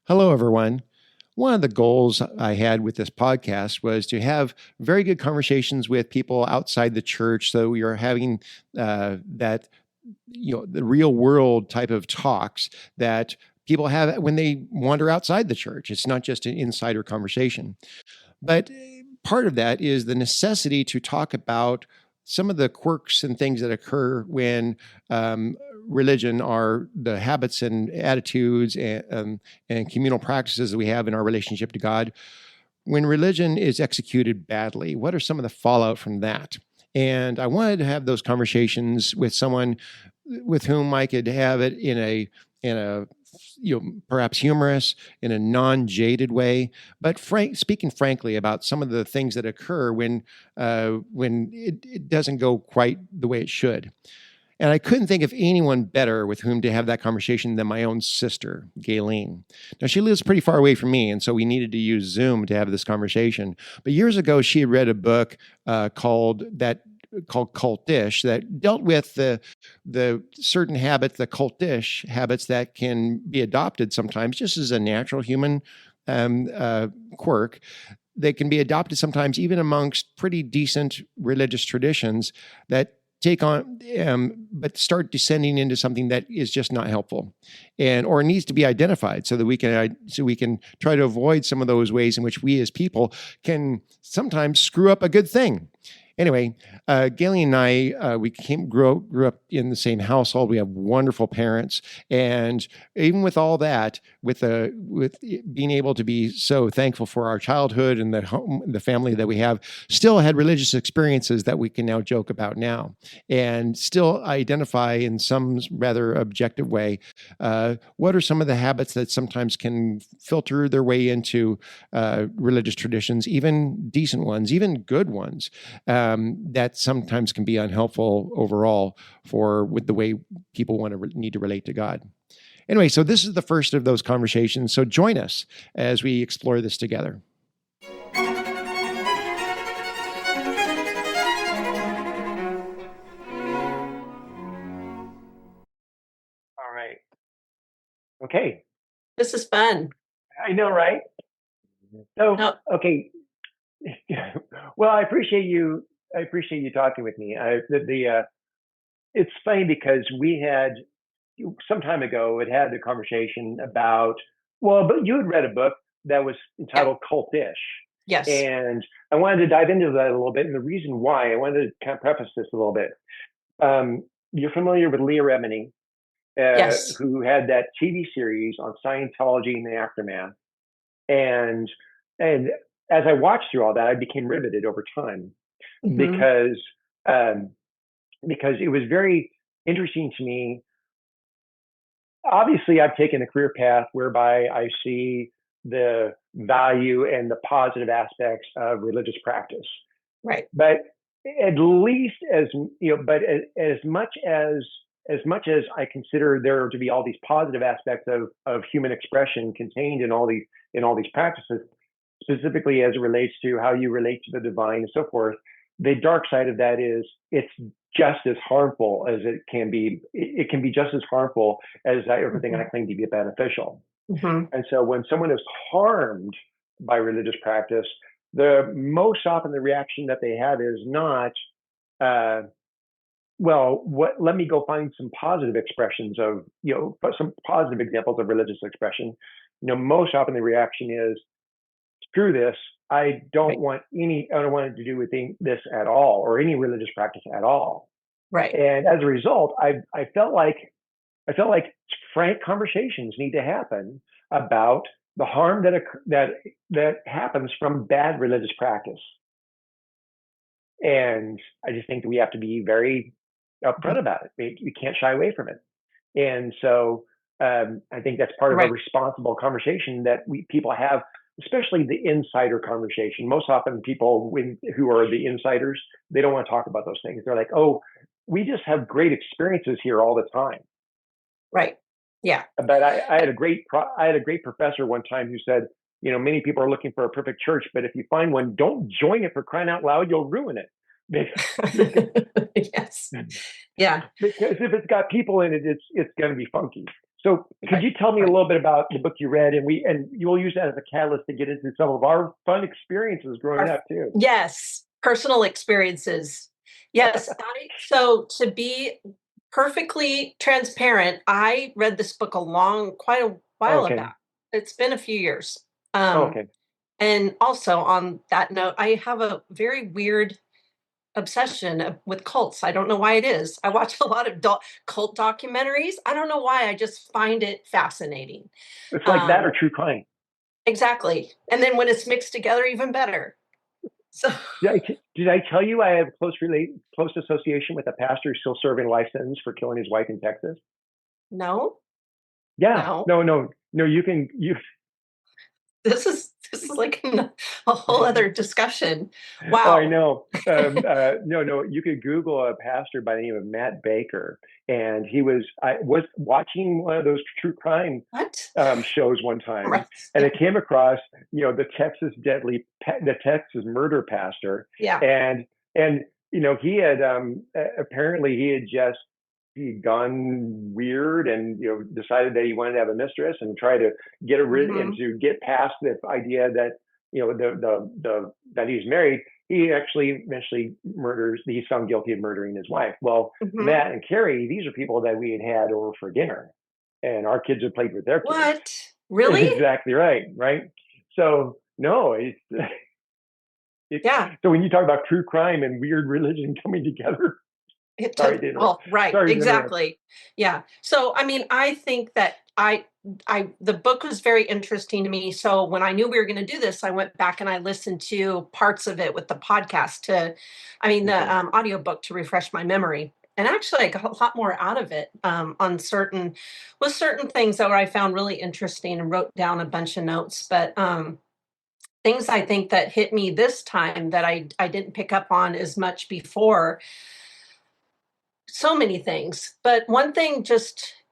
Hello, everyone. One of the goals I had with this podcast was to have very good conversations with people outside the church. So we are having that, the real world type of talks that people have when they wander outside the church. It's not just an insider conversation. But part of that is the necessity to talk about some of the quirks and things that occur when religion are the habits and attitudes and communal practices that we have in our relationship to God. When religion is executed badly, what are some of the fallout from that? And I wanted to have those conversations with someone with whom I could have it in a perhaps humorous, in a non-jaded way, but speaking frankly about some of the things that occur when it doesn't go quite the way it should. And I couldn't think of anyone better with whom to have that conversation than my own sister, Gaylene. Now, she lives pretty far away from me, and so we needed to use Zoom to have this conversation. But years ago, she had read a book called Cultish that dealt with the certain habits, the cultish habits that can be adopted sometimes just as a natural human quirk. They can be adopted sometimes even amongst pretty decent religious traditions that take on, but start descending into something that is just not helpful, or needs to be identified so that we can try to avoid some of those ways in which we as people can sometimes screw up a good thing. Anyway, Gaylene and I, we grew up in the same household. We have wonderful parents, and even with all that, with being able to be so thankful for our childhood and the family that we have, still had religious experiences that we can now joke about now, and still identify in some rather objective way. What are some of the habits that sometimes can filter their way into religious traditions, even decent ones, even good ones? That sometimes can be unhelpful overall with the way people need to relate to God. Anyway, so this is the first of those conversations. So join us as we explore this together. All right. Okay. This is fun. I know, right? So, okay. Well, I appreciate you talking with me. It's funny because we had some time ago had the conversation about, but you had read a book that was entitled Cultish. Yes. And I wanted to dive into that a little bit. And the reason why I wanted to kind of preface this a little bit. You're familiar with Leah Remini, yes. who had that TV series on Scientology and the aftermath. And as I watched through all that, I became riveted over time because it was very interesting to me. Obviously, I've taken a career path whereby I see the value and the positive aspects of religious practice. Right. But at least as much as I consider there to be all these positive aspects of human expression contained in all these practices, specifically as it relates to how you relate to the divine and so forth, the dark side of that is it's just as harmful as it can be. It can be just as harmful as everything I claim to be beneficial. And so when someone is harmed by religious practice, the most often the reaction that they have is not, let me go find some positive expressions of, some positive examples of religious expression. Most often the reaction is, screw this. I don't want to do with this at all, or any religious practice at all. Right. And as a result, I felt like frank conversations need to happen about the harm that happens from bad religious practice. And I just think that we have to be very upfront about it. We can't shy away from it. And so I think that's part of a responsible conversation that people have, especially the insider conversation. Most often people who are the insiders, they don't want to talk about those things. They're like, oh, we just have great experiences here all the time. Right. Yeah. But I had a great professor one time who said, many people are looking for a perfect church, but if you find one, don't join it, for crying out loud, you'll ruin it. Yes. Yeah. Because if it's got people in it, it's going to be funky. So could you tell me a little bit about the book you read, and you will use that as a catalyst to get into some of our fun experiences growing up too. Yes, personal experiences. Yes. So to be perfectly transparent, I read this book quite a while back. It's been a few years. And also on that note, I have a very weird obsession with cults. I don't know why it is. I watch a lot of cult documentaries. I don't know why. I just find it fascinating. It's like that or true crime. Exactly. And then when it's mixed together, even better. So did I tell you I have close association with a pastor who's still serving a life sentence for killing his wife in Texas? No. Yeah. No. You. This is like a whole other discussion. Wow. Oh, I know. No. You could Google a pastor by the name of Matt Baker, and I was watching one of those true crime shows one time, and I came across the Texas murder pastor. Yeah. And he had apparently he'd gone weird and decided that he wanted to have a mistress and try to get rid and to get past the idea that that he's married. He actually eventually he's found guilty of murdering his wife. Well, Matt and Carrie, these are people that we had over for dinner, and our kids had played with their kids. What? Really? Exactly right. So no, yeah. So when you talk about true crime and weird religion coming together, exactly. Yeah. So, I mean, I think that the book was very interesting to me. So when I knew we were going to do this, I went back and I listened to parts of it with the podcast the audiobook to refresh my memory. And actually I got a lot more out of it with certain things that I found really interesting and wrote down a bunch of notes. But things I think that hit me this time that I didn't pick up on as much before. So many things, but one thing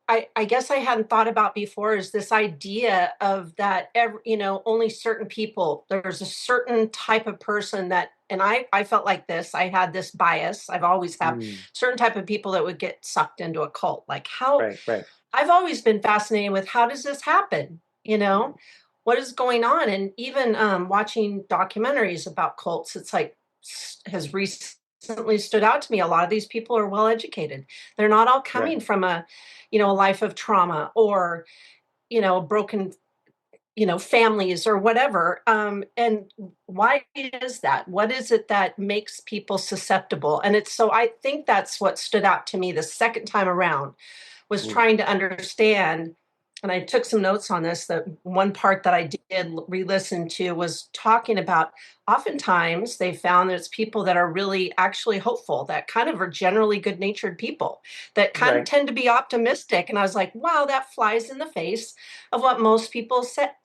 I guess I hadn't thought about before is this idea of that only certain people, there's a certain type of person that, and I felt like this, I had this bias. I've always had certain type of people that would get sucked into a cult. Like I've always been fascinated with how does this happen? What is going on? And even watching documentaries about cults, it's like has recently stood out to me. A lot of these people are well educated. They're not all coming from a life of trauma or broken families or whatever. And why is that? What is it that makes people susceptible? And I think that's what stood out to me the second time around was trying to understand. And I took some notes on this. That one part that I did re-listen to was talking about oftentimes they found that it's people that are really actually hopeful, that kind of are generally good-natured people that kind of tend to be optimistic. And I was like, wow, that flies in the face of what most people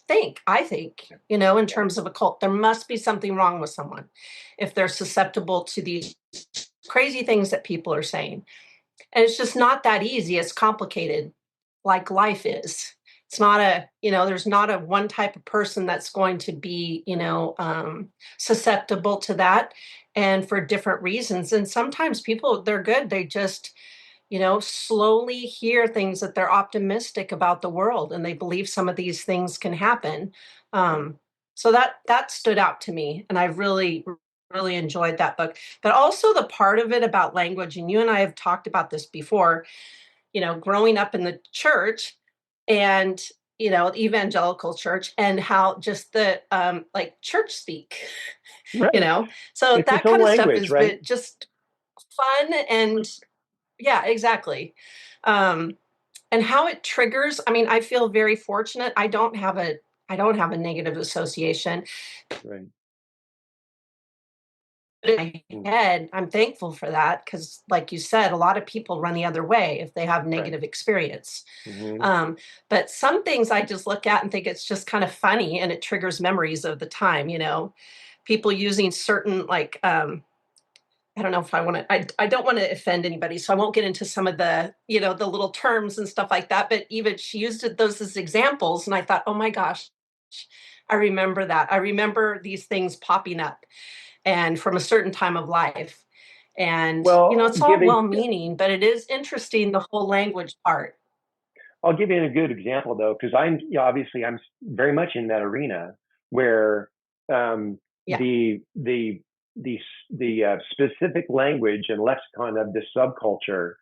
think. I think, in terms of a cult, there must be something wrong with someone if they're susceptible to these crazy things that people are saying. And it's just not that easy. It's complicated, like life is. It's not there's not a one type of person that's going to be, susceptible to that, and for different reasons. And sometimes people, they're good. They just, slowly hear things that they're optimistic about the world and they believe some of these things can happen. So that stood out to me. And I really enjoyed that book, but also the part of it about language. And you and I have talked about this before, growing up in the church and, evangelical church, and how just the church speak, so it's that kind of language, stuff is just fun. And yeah, exactly. And how it triggers. I mean, I feel very fortunate. I don't have a negative association. Right. In my head, I'm thankful for that because, like you said, a lot of people run the other way if they have negative experience. But some things I just look at and think it's just kind of funny, and it triggers memories of the time. People using certain I don't know if I want to. I don't want to offend anybody, so I won't get into some of the the little terms and stuff like that. But even she used those as examples, and I thought, oh my gosh, I remember that. I remember these things popping up, and from a certain time of life. And it's all well-meaning, but it is interesting, the whole language part. I'll give you a good example though, because obviously I'm very much in that arena where Yeah. The specific language and lexicon of this subculture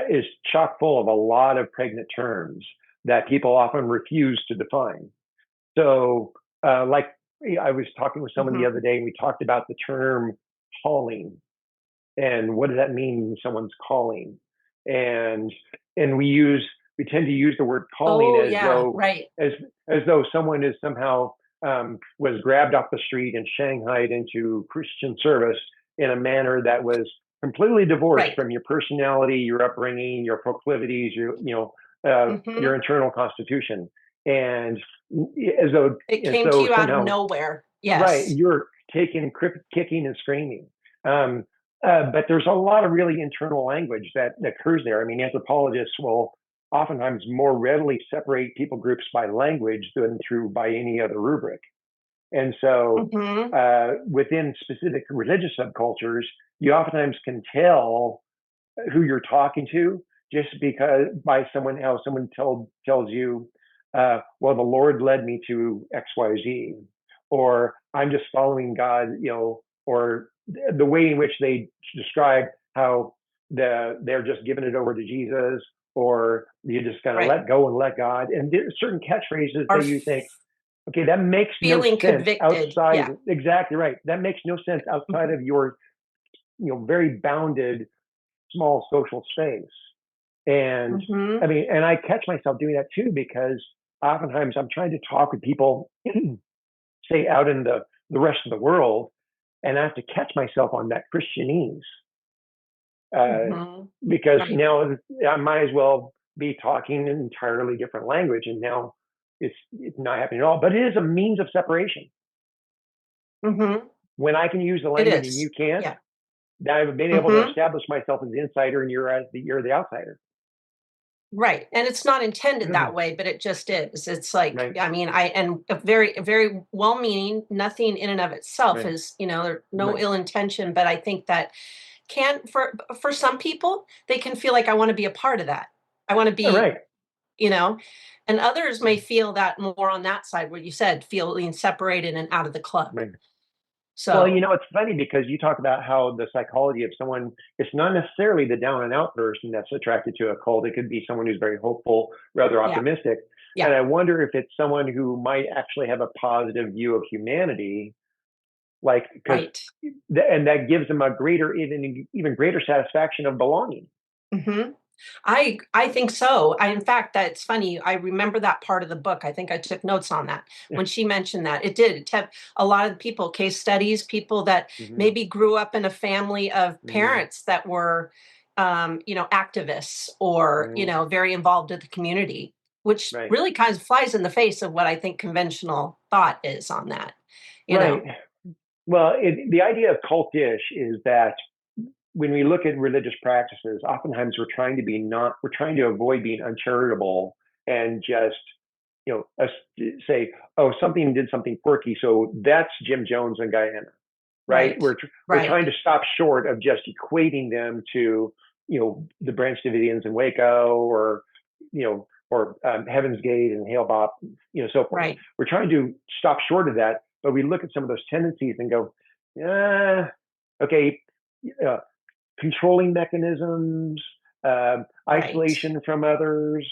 is chock full of a lot of pregnant terms that people often refuse to define. So, like I was talking with someone the other day, and we talked about the term calling, and what does that mean when someone's calling? And we tend to use the word calling Oh, as yeah, though right. as though someone is somehow was grabbed off the street and shanghaied into Christian service in a manner that was completely divorced Right. from your personality, your upbringing, your proclivities, your internal constitution, and as though It and came to so you out of somehow nowhere. right, Yes. you're taking kicking and screaming. But there's a lot of really internal language that occurs there. I mean, anthropologists will oftentimes more readily separate people groups by language than through by any other rubric. And so within specific religious subcultures, you oftentimes can tell who you're talking to just because by how someone tells you, well, the Lord led me to XYZ, or I'm just following God, or the way in which they describe how they're just giving it over to Jesus, or you just kind of let go and let God. And there's certain catchphrases that you think, okay, that makes no feeling sense convicted. outside. Yeah. Exactly right. That makes no sense outside of your, very bounded small social space. And I mean, and I catch myself doing that too, because oftentimes I'm trying to talk with people, say out in the rest of the world, and I have to catch myself on that Christianese. Because now I might as well be talking an entirely different language, and now it's not happening at all. But it is a means of separation. When I can use the language and you can't, I've been able to establish myself as the insider, and you're the outsider. Right. And it's not intended that way, but it just is. It's like, I mean, and a very, very well-meaning, nothing in and of itself is, there's no ill intention, but I think that for some people, they can feel like I want to be a part of that. I want to be, and others may feel that more on that side where you said feeling separated and out of the club. Right. So, well, it's funny because you talk about how the psychology of someone, it's not necessarily the down and out person that's attracted to a cult. It could be someone who's very hopeful, rather optimistic. Yeah. And I wonder if it's someone who might actually have a positive view of humanity, and that gives them a greater, even greater satisfaction of belonging. I think so. In fact, that's funny. I remember that part of the book. I think I took notes on that when she mentioned that. It did. It had a lot of people, case studies, people that maybe grew up in a family of parents that were, activists or, very involved in the community, which really kind of flies in the face of what I think conventional thought is on that. You know? Well, the idea of cultish is that when we look at religious practices, oftentimes we're trying to avoid being uncharitable and just, say, oh, something did something quirky, so that's Jim Jones and Guyana, right? We're trying to stop short of just equating them to, the Branch Davidians in Waco, or, or Heaven's Gate and Hale Bop, so forth. Right. We're trying to stop short of that, but we look at some of those tendencies and go, okay. Controlling mechanisms, isolation from others.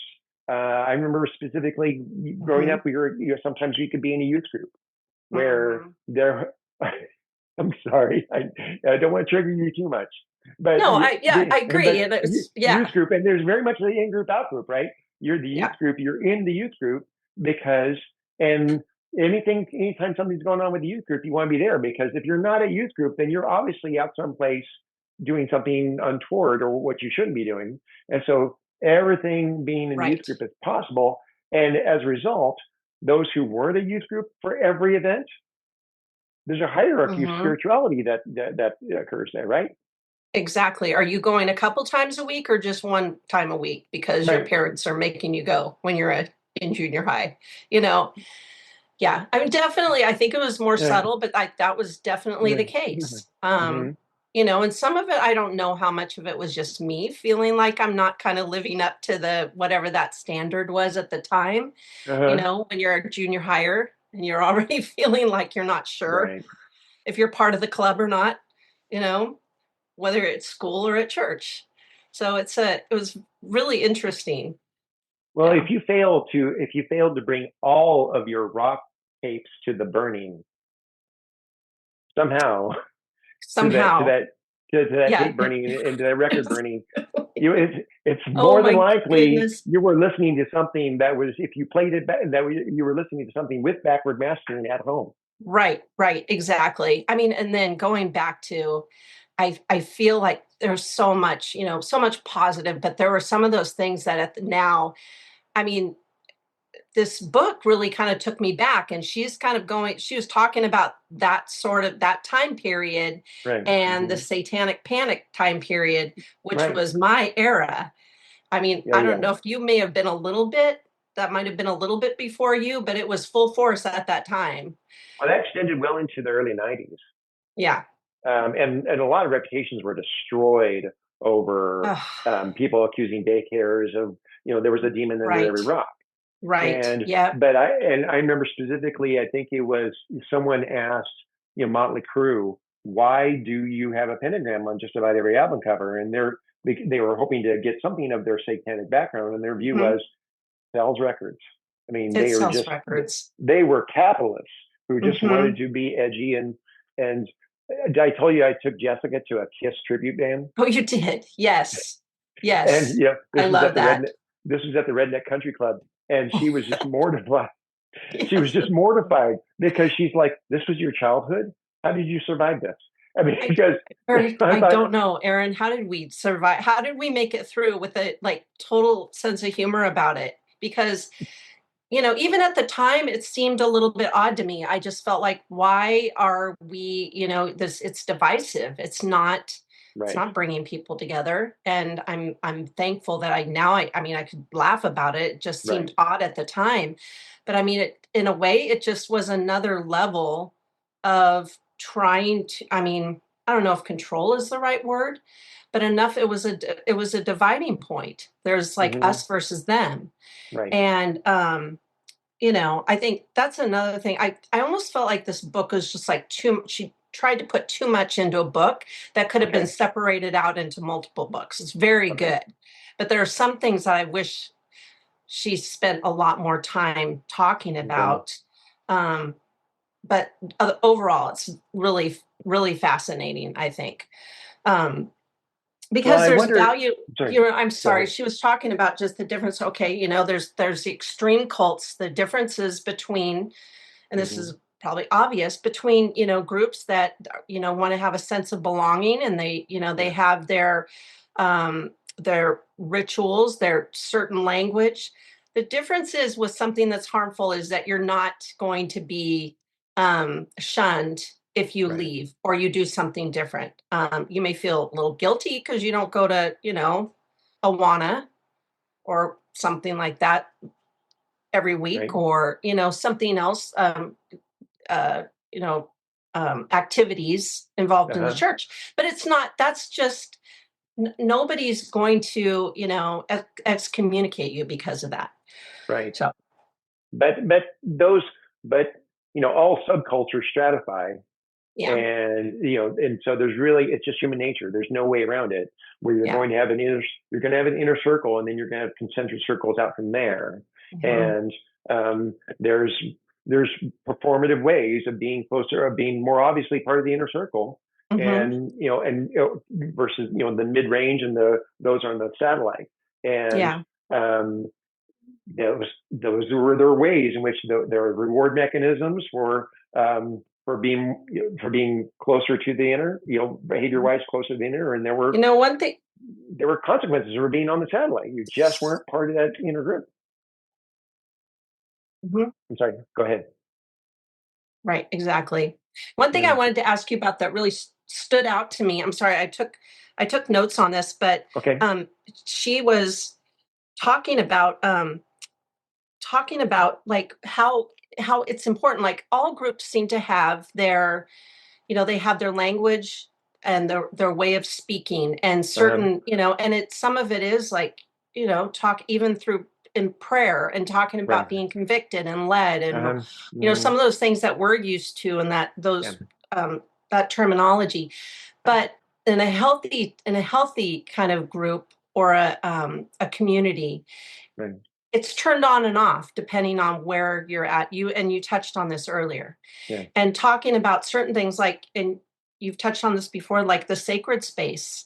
I remember specifically growing up, sometimes we could be in a youth group where I'm sorry, I don't want to trigger you too much, but no, I agree. And youth group, and there's very much the in group, out group, right? You're the youth group. You're in the youth group because anytime something's going on with the youth group, you want to be there, because if you're not a youth group, then you're obviously out someplace doing something untoward or what you shouldn't be doing. And so everything being in the youth group is possible. And as a result, those who were the youth group for every event, there's a hierarchy of spirituality that occurs there, right? Exactly. Are you going a couple times a week or just one time a week because your parents are making you go when you're in junior high? Yeah, I mean, definitely. I think it was more subtle, but that was definitely the case. and some of it, I don't know how much of it was just me feeling like I'm not kind of living up to the whatever that standard was at the time, Uh-huh. when you're a junior hire and you're already feeling like you're not sure Right. if you're part of the club or not, you know, whether it's school or at church. So it was really interesting. Well, Yeah. if you failed to bring all of your rock tapes to the burning somehow, to that to Somehow. that to that Yeah. tape burning and to that record burning, it's Oh more than my likely goodness. you were listening to something that was, if you played it back, you were listening to something with backward mastering at home. Right, exactly. I mean, and then going back to, I feel like there's so much, so much positive, but there were some of those things that now, I mean, this book really kind of took me back, and she was talking about that time period Right. and the Mm-hmm. satanic panic time period, which Right. was my era. I mean, Yeah. I don't Yeah. know if you may have been that might have been a little bit before you, but it was full force at that time. Well, that extended well into the early '90s. Yeah. And a lot of reputations were destroyed over Ugh, people accusing daycares of, there was a demon under right. every rock. Right. And Yep. but I remember specifically, I think it was someone asked, Motley Crue, why do you have a pentagram on just about every album cover? And they were hoping to get something of their satanic background, and their view Mhm. was sells records. I mean, It sells records. they were capitalists who just wanted Mhm. to be edgy. And did I tell you I took Jessica to a Kiss tribute band? Oh, you did. Yes. And Yes. this I was at love the that. Redneck Country Club, and she was just mortified. She was Yes. just mortified because she's like, "This was your childhood. How did you survive this?" I mean, I because I I thought, don't know, Aaron. How did we survive? How did we make it through with a total sense of humor about it? Because, even at the time, it seemed a little bit odd to me. I just felt like, why are we, it's divisive. It's right, not bringing people together. And I'm thankful that I mean, I could laugh about it. It just right, seemed odd at the time. But I mean, in a way, it just was another level of trying to, I mean, I don't know if control is the right word, but enough, it was a dividing point. There's like hmm, us versus them. right, And I think that's another thing. I almost felt like this book was just like she tried to put too much into a book that could have been okay, separated out into multiple books. It's very okay, good. But there are some things that I wish she spent a lot more time talking okay. about. Um, but overall, it's really, really fascinating, I think. Um, Well, because I there's wonder. value. Sorry, I'm go sorry, ahead. she was talking about just the difference. Okay, there's the extreme cults, the differences between, and this Hmm. is probably obvious, between groups that want to have a sense of belonging, and they Yeah, have their rituals, their certain language. The difference is with something that's harmful is that you're not going to be shunned if you right, leave or you do something different. You may feel a little guilty because you don't go to Awana or something like that every week, right. or something else, uh, you know, activities involved in the Uh-huh. church. But it's not. That's just nobody's going to excommunicate you because of that. Right. So But those, but all subcultures stratify. yeah, And so there's really, it's just human nature. There's no way around it, where yeah, you're going to have an inner circle, and then you're going to have concentric circles out from there. hmm, And there's performative ways of being closer, of being more obviously part of the inner circle, hmm, and versus the mid range and those on the satellite. And yeah. um, those were their ways in which there are reward mechanisms for being closer to the inner, behavior wise closer to the inner, and One thing. there were consequences for being on the satellite. You just weren't part of that inner group. Mhm. I'm sorry. Go ahead. Right, exactly. One thing I Yeah. wanted to ask you about that really stood out to me. I'm sorry, I took notes on this, but Okay. um, she was talking about like how it's important. Like all groups seem to have their, they have their language, and their way of speaking and certain, and some of it is like, talk even through in prayer and talking about being convicted and led and, some of those things that we're used to and that that terminology. But in a healthy kind of group or a community, it's turned on and off depending on where you're at. You touched on this earlier, and talking about certain things and you've touched on this before, like the sacred space,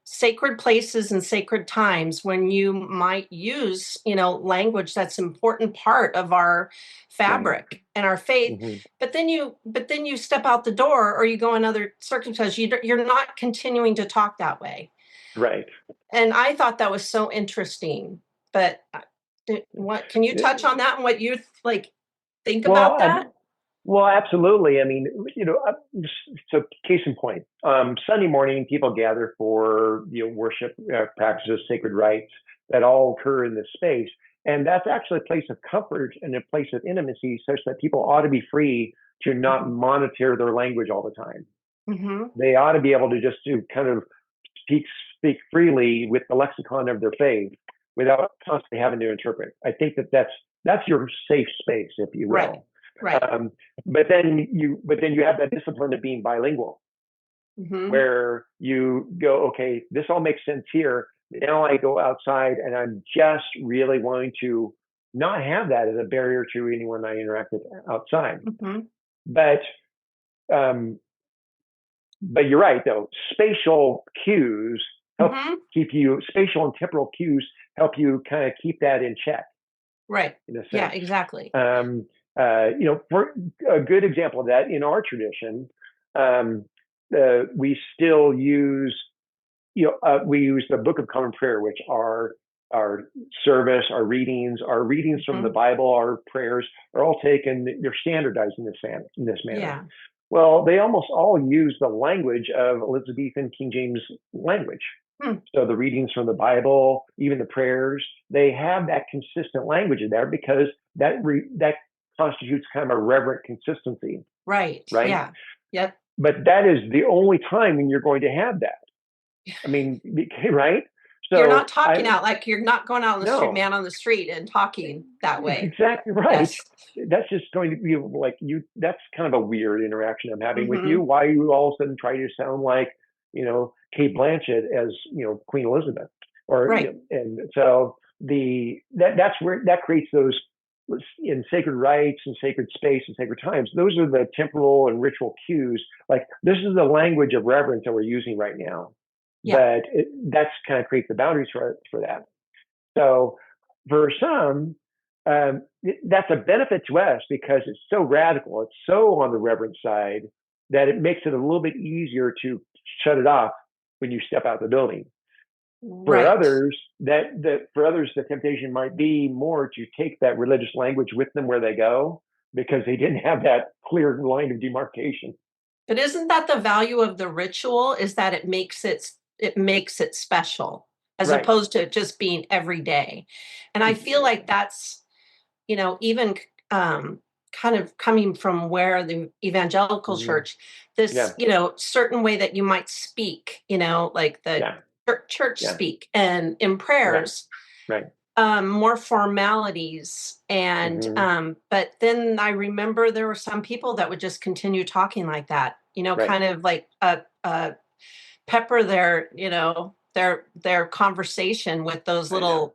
sacred places and sacred times when you might use, language that's an important part of our fabric and our faith. But then you step out the door or you go in other circumstances, you're not continuing to talk that way. Right. And I thought that was so interesting. But what can you touch on that and what you think about that? Well, absolutely. I mean, so case in point, Sunday morning, people gather for worship practices, sacred rites that all occur in this space. And that's actually a place of comfort and a place of intimacy such that people ought to be free to not monitor their language all the time. They ought to be able to just kind of speak freely with the lexicon of their faith without constantly having to interpret. I think that's your safe space, if you will. Right. But then you have that discipline of being bilingual, where you go, okay, this all makes sense here. Now I go outside and I'm just really wanting to not have that as a barrier to anyone I interact with outside. But you're right, though. Spatial cues help spatial and temporal cues help you kind of keep that in check. Right. Yeah, exactly. For a good example of that, in our tradition, we still use, we use the Book of Common Prayer, which are our service, our readings from the Bible, our prayers are all taken. They're standardized in this manner. Yeah. Well, they almost all use the language of Elizabethan King James language. So the readings from the Bible, even the prayers, they have that consistent language in there because that constitutes kind of a reverent consistency. Right. Yeah. Yep. But that is the only time when you're going to have that. I mean, right? So you're not talking out like you're not going out on the street, man on the street and talking that way. Exactly right. Yes. That's just going to be like that's kind of a weird interaction I'm having with you. Why you all of a sudden try to sound like, Kate Blanchett as, Queen Elizabeth and so that's where that creates those in sacred rites and sacred space and sacred times. Those are the temporal and ritual cues. Like this is the language of reverence that we're using right now. But that's kind of creates the boundaries for that. So for some, that's a benefit to us because it's so radical. It's so on the reverence side that it makes it a little bit easier to shut it off when you step out the building. For others, the temptation might be more to take that religious language with them where they go because they didn't have that clear line of demarcation. But isn't that the value of the ritual? Is that it makes it special as opposed to just being every day. And I feel like that's, even kind of coming from where the evangelical church, this, certain way that you might speak, like the church speak and in prayers, more formalities. And, but then I remember there were some people that would just continue talking like that, kind of like pepper their conversation with those little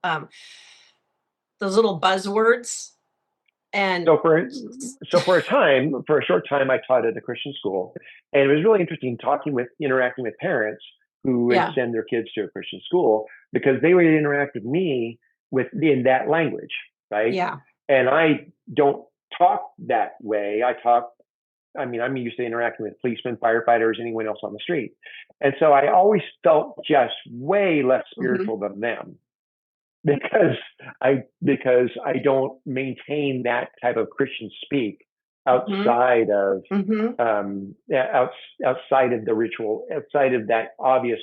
buzzwords. And so for a short time, I taught at a Christian school, and it was really interesting interacting with parents who would send their kids to a Christian school because they would interact with me in that language, right? Yeah. And I don't talk that way. I'm used to interacting with policemen, firefighters, anyone else on the street. And so I always felt just way less spiritual than them because I don't maintain that type of Christian speak outside of outside of the ritual, outside of that obvious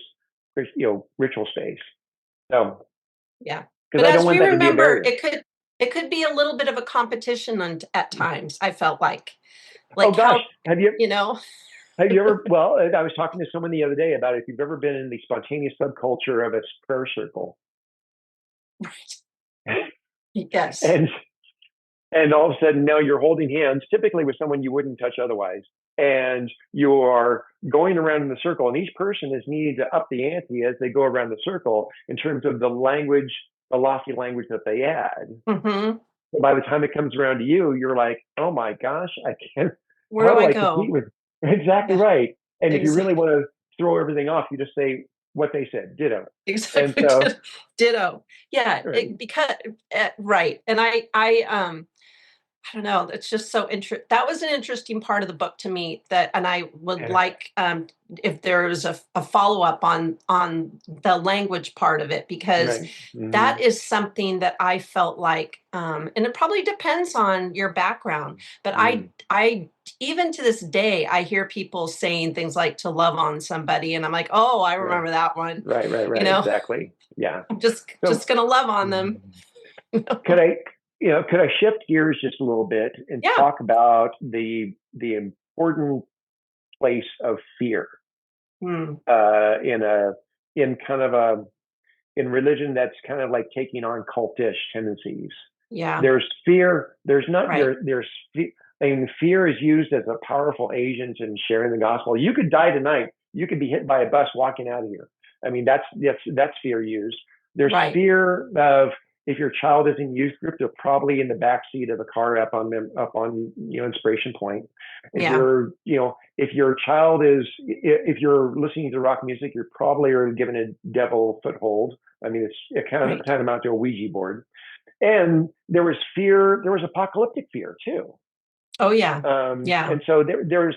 ritual space. So but as we remember, it could be a little bit of a competition at times. I felt like oh gosh, have you Have you ever? Well, I was talking to someone the other day about if you've ever been in the spontaneous subculture of a prayer circle, Yes. and all of a sudden now you're holding hands, typically with someone you wouldn't touch otherwise, and you are going around in the circle, and each person is needing to up the ante as they go around the circle in terms of the language, the lofty language that they add. Mm-hmm. So by the time it comes around to you, you're like, oh my gosh, I can't. Where How do do I I compete go? with? Exactly Yeah, right. And if you really exactly. want to throw everything off, you just say what they said, ditto. And Exactly. so, Ditto. Yeah, right. because right. And I don't know. It's just so interesting. That was an interesting part of the book to me. That, and I would Yeah. like if there was a follow up on the language part of it, because Right. Mm-hmm. that is something that I felt like, and it probably depends on your background. But Mm. I even to this day, I hear people saying things like to love on somebody, and I'm like, oh, I Right. remember that one. You Right. know, Exactly. Yeah. I'm just So, gonna love on them. could I, could I shift gears just a little bit and Yeah. talk about the important place of fear Hmm. in kind of in religion that's kind of like taking on cultish tendencies. Yeah. There's fear. There's not Right. there's I mean, fear is used as a powerful agent in sharing the gospel. You could die tonight. You could be hit by a bus walking out of here. I mean, that's fear used. There's Right. fear of if your child is in youth group, they're probably in the back seat of a car up on Inspiration Point. If Yeah. you're if your child is if you're listening to rock music, you're probably already given a devil foothold. I mean, it kind of Right. tantamount to a Ouija board. And there was fear. There was apocalyptic fear too. Oh yeah. Yeah. And so there's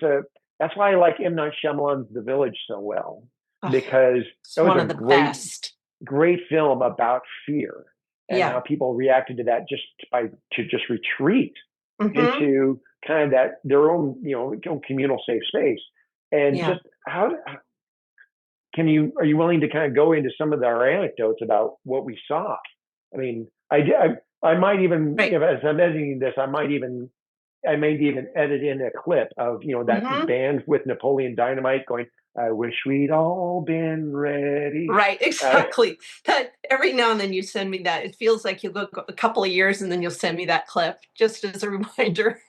that's why I like M. Night Shyamalan's The Village so well, Oh, because it's that was one a of the best. great film about fear and how Yeah. people reacted to that to just retreat Mm-hmm. into kind of that their own own communal safe space. And Yeah. just how are you willing to kind of go into some of our anecdotes about what we saw? I mean, I might even, Right. as I'm editing this, I may even edit in a clip of, that Mm-hmm. band with Napoleon Dynamite going, I wish we'd all been ready. Right. Exactly. That every now and then you send me that. It feels like you'll go a couple of years and then you'll send me that clip just as a reminder.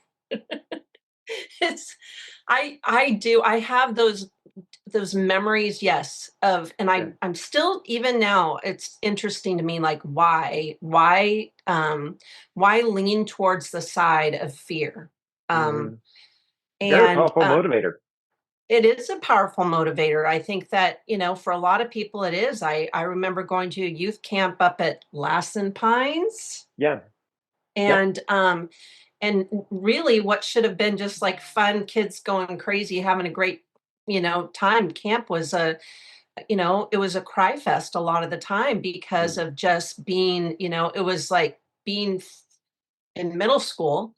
It's I do. I have those memories, yes, of, and Yeah. I'm still, even now it's interesting to me, like why lean towards the side of fear. Mm-hmm. um Very and powerful motivator. it is a powerful motivator. I think that, for a lot of people it is. I remember going to a youth camp up at Lassen Pines, Yeah. Yep. and really what should have been just like fun kids going crazy having a great time, camp was it was a cry fest a lot of the time, because Mm. of just being, it was like being in middle school,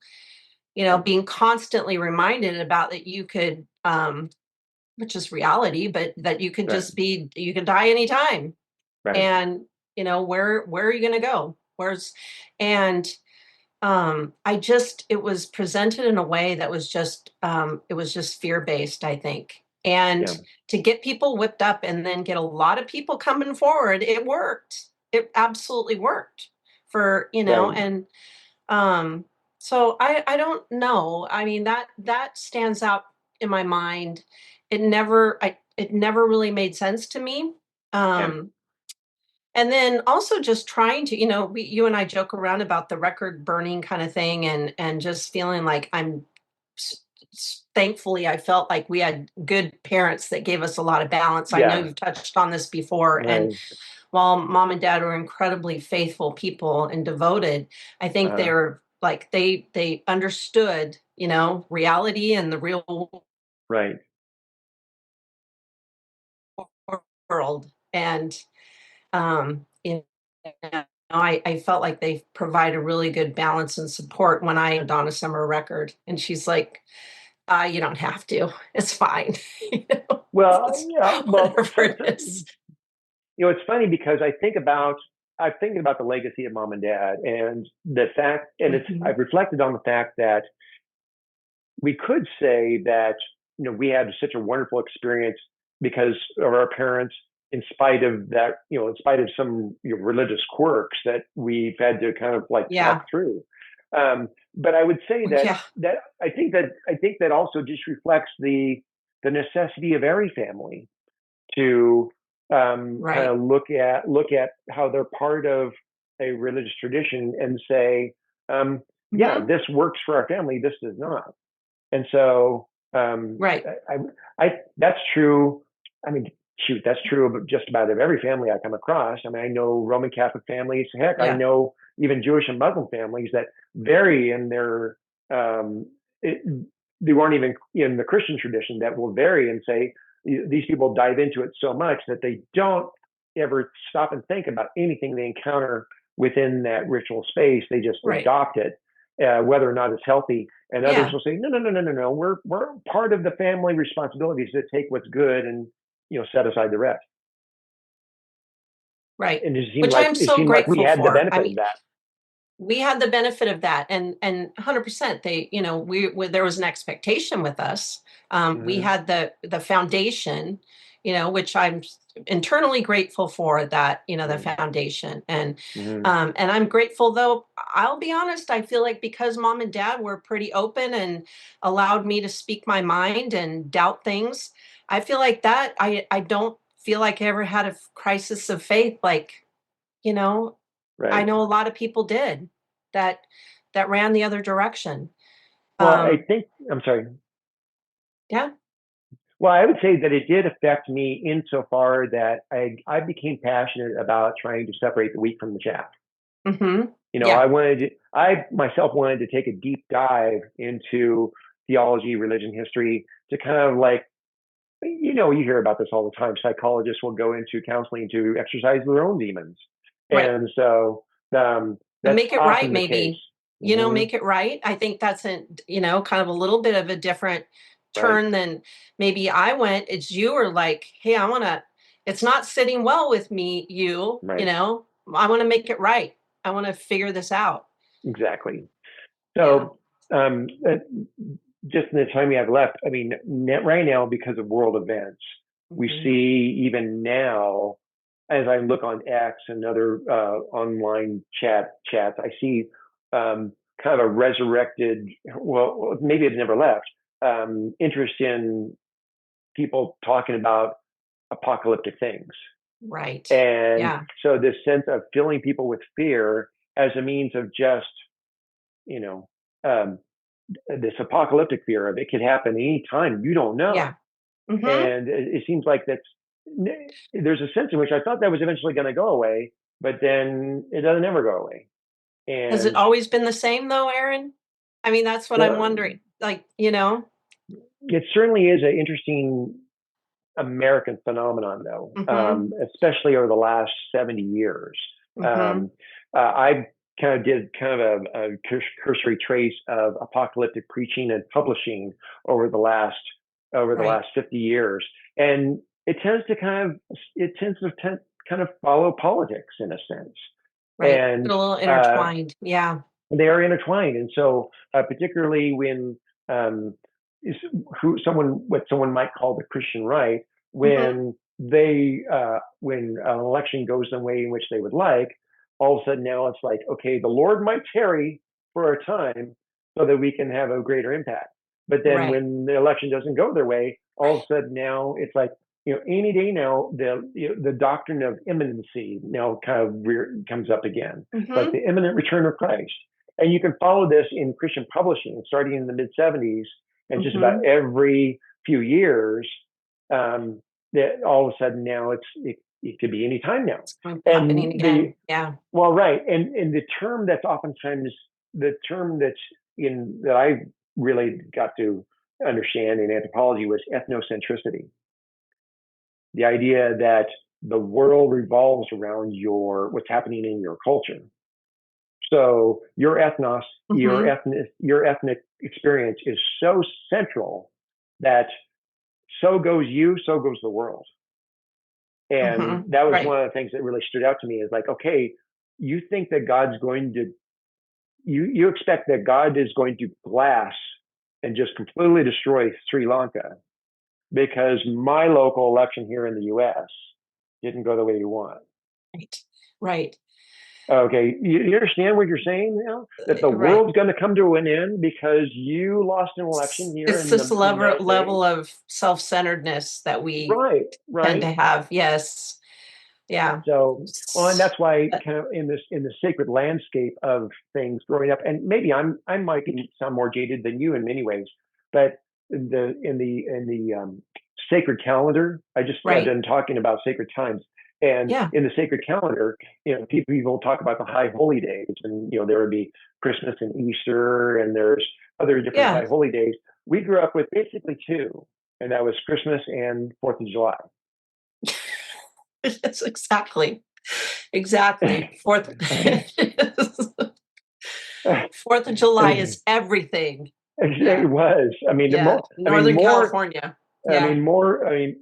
Right. being constantly reminded about that you could, which is reality, but that you could Right. just be, you could die anytime. Right. And, where are you going to go? And I just, it was presented in a way that was just, it was just fear based, I think. And Yeah. to get people whipped up and then get a lot of people coming forward, it worked. It absolutely worked for, Right. and so I don't know. I mean, that stands out in my mind. It never really made sense to me. Yeah. Um, and then also just trying to, you and I joke around about the record burning kind of thing, and just feeling like thankfully I felt like we had good parents that gave us a lot of balance. I know Yeah. you've touched on this before, and Right. while mom and dad were incredibly faithful people and devoted, I think Uh, they're like they understood, reality and the real right. world. And you know, I felt like they provide a really good balance and support when I Donna Summer record. And she's like, you don't have to. It's fine. Well, It's yeah. Well, whatever it is. it's funny because I'm thinking about the legacy of mom and dad and the fact, and Mhm. I've reflected on the fact that we could say that we had such a wonderful experience because of our parents, in spite of that, in spite of some religious quirks that we've had to kind of like Yeah. talk through. But I would say that Yeah. I think that also just reflects the necessity of every family to kind Right. of look at how they're part of a religious tradition and say, yeah, Mhm. this works for our family, this does not. And so Right. that's true. I mean, shoot, that's true of just about every family I come across. I mean, I know Roman Catholic families. Heck, I Yeah. know even Jewish and Muslim families that vary in their. It, they weren't even in the Christian tradition that will vary and say these people dive into it so much that they don't ever stop and think about anything they encounter within that ritual space. They just Right. adopt it, whether or not it's healthy. And others Yeah. will say, no. We're part of the family responsibilities to take what's good and set aside the rest. Right. And Which I'm so seemed like we grateful had the for. I benefit of mean, that. we had the benefit of that, and 100%. They, there was an expectation with us. We Mm-hmm. had the foundation, which I'm internally grateful for that, the foundation, Mm-hmm. and I'm grateful, though. I'll be honest. I feel like because mom and dad were pretty open and allowed me to speak my mind and doubt things, I feel like that I don't feel like I ever had a crisis of faith, like, you know I Right. know a lot of people did that ran the other direction. Well, I Um, think I'm sorry. yeah. Well, I would say that it did affect me insofar that I became passionate about trying to separate the wheat from the chaff. Mm-hmm. Yeah. I myself wanted to take a deep dive into theology, religion, history to kind of like, you hear about this all the time. Psychologists will go into counseling to exercise their own demons. Right. And so And that's make it right, often the case. maybe. Mm-hmm. Make it right. I think that's kind of a little bit of a different Right. turn than maybe I went. It's you were like, hey, it's not sitting well with me, Right. I want to make it right. I want to figure this out. Exactly. Yeah. So, just in the time we have left, I mean, right now, because of world events, we Mm-hmm. see even now, as I look on X and other online chats, I see kind of a resurrected, well, maybe it's never left, interest in people talking about apocalyptic things. Right. And Yeah. so this sense of filling people with fear as a means of just, you know, um, this apocalyptic fear of it could happen anytime. You don't know. Yeah. Mm-hmm. And it seems like there's a sense in which I thought that was eventually going to go away, but then it doesn't ever go away. Has it And always been the same, though, Aaron? I mean, that's what I'm well, wondering. Like, it certainly is an interesting American phenomenon, though, mm-hmm. especially over the last 70 years. Mm-hmm. I kind of did kind of a cursory trace of apocalyptic preaching and publishing over the last Right. 50 years, and it tends to kind of follow politics in a sense, Right. and A little intertwined. Yeah. they are intertwined. And so, particularly when um, what someone might call the Christian right, Mm-hmm. when an election goes the way in which they would like, all of a sudden now it's like, okay, the Lord might tarry for a time so that we can have a greater impact. But then Right. when the election doesn't go their way, all of a sudden now it's like, any day now the doctrine of imminency now kind of comes up again, like Mm-hmm. the imminent return of Christ. And you can follow this in Christian publishing, starting in the mid 70s, and just Mm-hmm. about every few years, that all of a sudden now it could be any time now. It's happening And again. Yeah. right, and the term that's oftentimes the term that I really got to understand in anthropology was ethnocentricity, the idea that the world revolves around what's happening in your culture. So your ethnos, Mm-hmm. your ethnic experience is so central that so goes you, so goes the world. And Mm-hmm. that was Right. one of the things that really stood out to me is like, okay, you think that God's going to, you expect that God is going to glass and just completely destroy Sri Lanka. because my local election here in the U.S. didn't go the way you want. Right. Right. Okay, you understand what you're saying now? That the Right. world's going to come to an end because you lost an election here It's in this the United States? level of self-centeredness that we Right, tend to right. have. Yes. Yeah. So, well, and that's why kind of in the sacred landscape of things growing up, and maybe I might be some more jaded than you in many ways, but in the sacred calendar, I just got Right. done talking about sacred times, and Yeah. in the sacred calendar, people talk about the high holy days, and there would be Christmas and Easter, and there's other different Yeah. high holy days. We grew up with basically two, and that was Christmas and Fourth of July. Yes, exactly. Fourth of July is everything. Yeah. It was. I mean, Yeah. Northern California. Yeah. more. I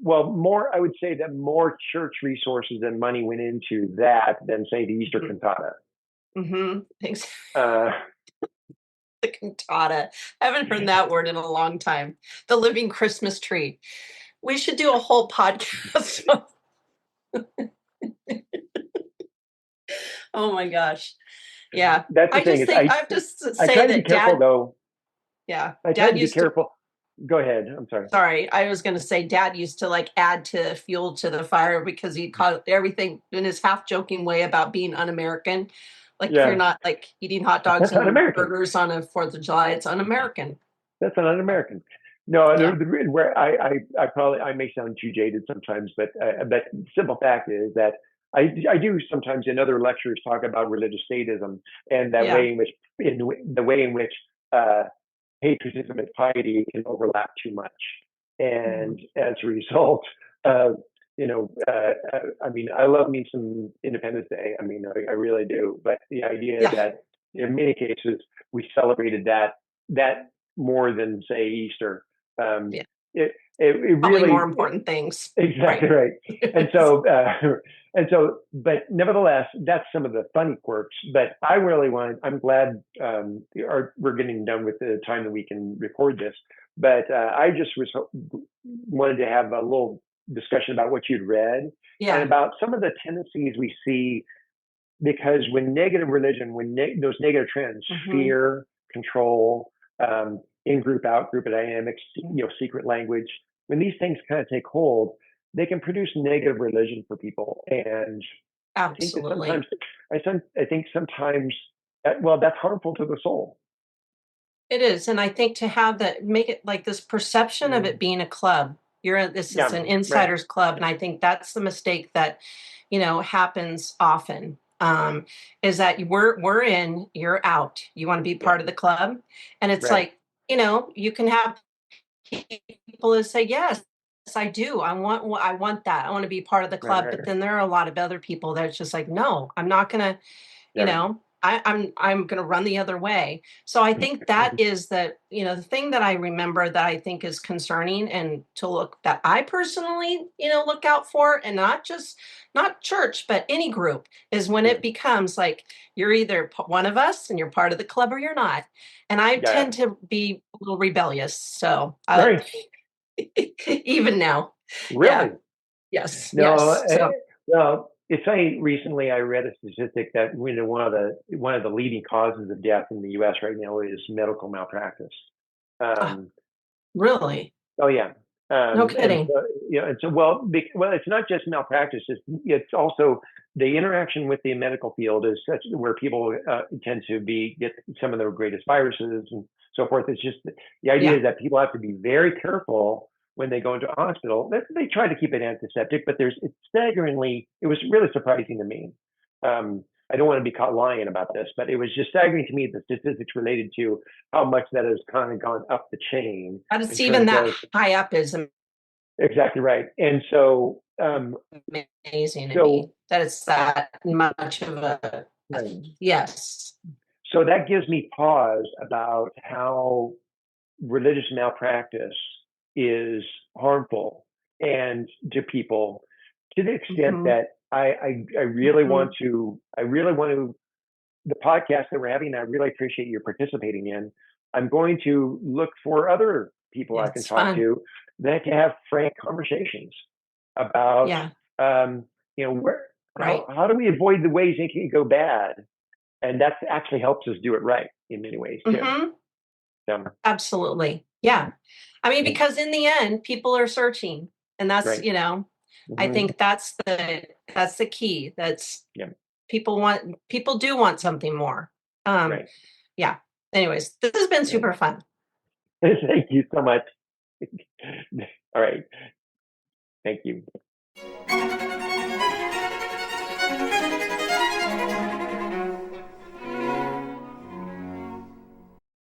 would say that more church resources and money went into that than say the Easter cantata. Mm-hmm. Uh, The cantata. I haven't heard that word in a long time. The living Christmas tree. We should do a whole podcast. Oh my gosh. Yeah. that's the I thing just is, think I have to I say try to be that careful though. yeah, I try dad to be used to, careful. Go ahead. I'm sorry. sorry, I was going to say dad used to like add to fuel to the fire because he called everything in his half joking way about being un-American. Like if you're Yeah, not like eating hot dogs that's and un-American. burgers on a 4th of July, it's un-American. That's an un-American. No, Yeah. where I probably I may sound too jaded sometimes, but the simple fact is that I do sometimes in other lectures talk about religious statism and that Yeah. way in the way in which uh, patriotism and piety can overlap too much, and as a result, uh, I mean, I love me some Independence Day. I mean, I really do. But the idea Yeah. that in many cases we celebrated that more than say Easter. Yeah. It Probably more really important things. exactly right. And so but nevertheless, that's some of the funny quirks. But I really I'm glad we're getting done with the time that we can record this. But I just wanted to have a little discussion about what you'd read and Yeah. about some of the tendencies we see because when negative religion, when those negative trends, fear, control, in-group, out-group dynamics, secret language, when these things kind of take hold, they can produce negative religion for people. And I think that Absolutely. I think sometimes, well, that's harmful to the soul. It is. And I think to have that, make it like this perception of it being a club. This is an Right. insider's club. And I think that's the mistake that, happens often. Is that we're in, you're out. You want to be part of the club. And it's Right. like, you can have people that say, yes, I do. I want that. I want to be part of the club. But then there are a lot of other people that it's just like, no, I'm not gonna, I'm gonna run the other way. So I think that is the thing that I remember that I think is concerning and to look that I personally, look out for, and not church, but any group, is when it becomes like you're either one of us and you're part of the club or you're not. And I tend to be a little rebellious. So even now. Really? Yeah. Yes. No, Yes. So well, it's funny. Recently, I read a statistic that one of the leading causes of death in the U.S. right now is medical malpractice. really? Oh yeah, No and kidding. so well, it's not just malpractice. It's also the interaction with the medical field is such where people tend to get some of the greatest viruses and so forth. It's just the idea is that people have to be very careful when they go into a hospital. They try to keep it antiseptic, but it was really surprising to me. I don't want to be caught lying about this, but it was just staggering to me the statistics related to how much that has kind of gone up the chain. But it's even that high up is Exactly right. And so, amazing to me that it's that much of yes. So that gives me pause about how religious malpractice is harmful and to people to the extent that I really want to the podcast that we're having, I really appreciate your participating in. I'm going to look for other people I can talk to then to have frank conversations about, Yeah. Where, Right. how do we avoid the ways it can go bad? And that actually helps us do it right in many ways too. Mm-hmm. So, Absolutely. Yeah. I mean, because in the end, people are searching, and that's, right. I think that's the key. That's Yeah. people do want something more. Right. Yeah. Anyways, this has been super fun. Thank you so much. All right. Thank you.